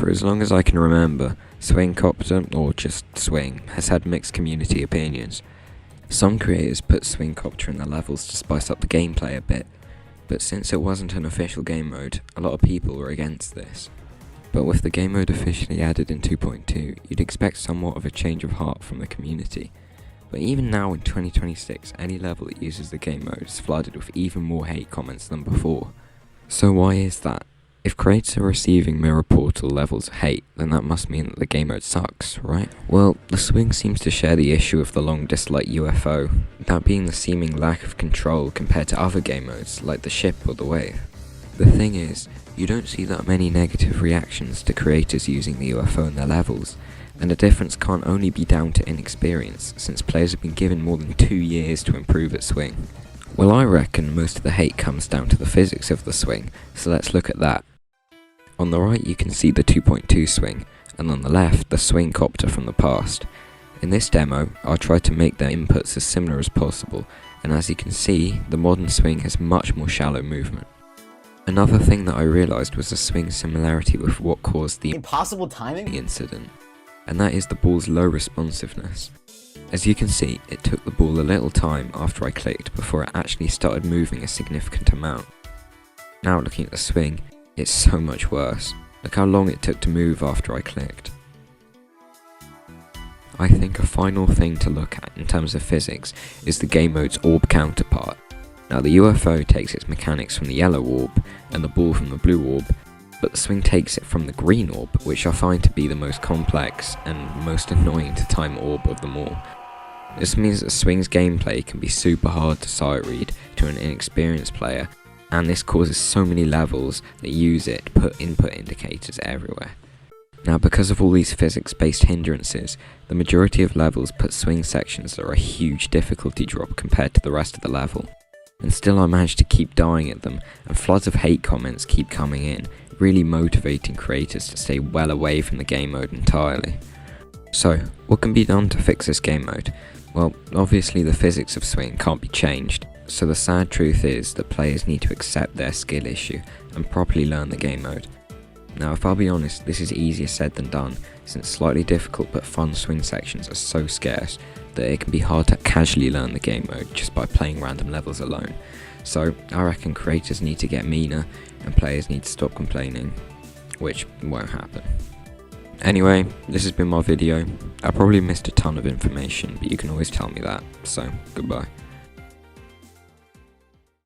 For as long as I can remember, Swingcopter, or just Swing, has had mixed community opinions. Some creators put Swingcopter in their levels to spice up the gameplay a bit, but since it wasn't an official game mode, a lot of people were against this. But with the game mode officially added in 2.2, you'd expect somewhat of a change of heart from the community. But even now in 2026, any level that uses the game mode is flooded with even more hate comments than before. So why is that? If creators are receiving Mirror Portal levels of hate, then that must mean that the game mode sucks, right? Well, the Swing seems to share the issue of the long disliked UFO, that being the seeming lack of control compared to other game modes like the ship or the wave. The thing is, you don't see that many negative reactions to creators using the UFO in their levels, and the difference can't only be down to inexperience, since players have been given more than 2 years to improve at Swing. Well, I reckon most of the hate comes down to the physics of the Swing, so let's look at that. On the right you can see the 2.2 Swing, and on the left the Swingcopter from the past. In this demo, I'll try to make their inputs as similar as possible, and as you can see, the modern Swing has much more shallow movement. Another thing that I realised was the Swing's similarity with what caused the impossible timing incident, and that is the ball's low responsiveness. As you can see, it took the ball a little time after I clicked before it actually started moving a significant amount. Now looking at the Swing, it's so much worse. Look how long it took to move after I clicked. I think a final thing to look at in terms of physics is the game mode's orb counterpart. Now the UFO takes its mechanics from the yellow orb and the ball from the blue orb, but the Swing takes it from the green orb, which I find to be the most complex and most annoying to time orb of them all. This means that Swing's gameplay can be super hard to sight read to an inexperienced player, and this causes so many levels that use it to put input indicators everywhere. Now because of all these physics based hindrances, the majority of levels put Swing sections that are a huge difficulty drop compared to the rest of the level. And still I managed to keep dying at them, and floods of hate comments keep coming in, really motivating creators to stay well away from the game mode entirely. So, what can be done to fix this game mode? Well, obviously the physics of Swing can't be changed, so the sad truth is that players need to accept their skill issue and properly learn the game mode. Now if I'll be honest, this is easier said than done, since slightly difficult but fun Swing sections are so scarce that it can be hard to casually learn the game mode just by playing random levels alone. So I reckon creators need to get meaner and players need to stop complaining, which won't happen. Anyway, this has been my video. I probably missed a ton of information, but you can always tell me that, so goodbye.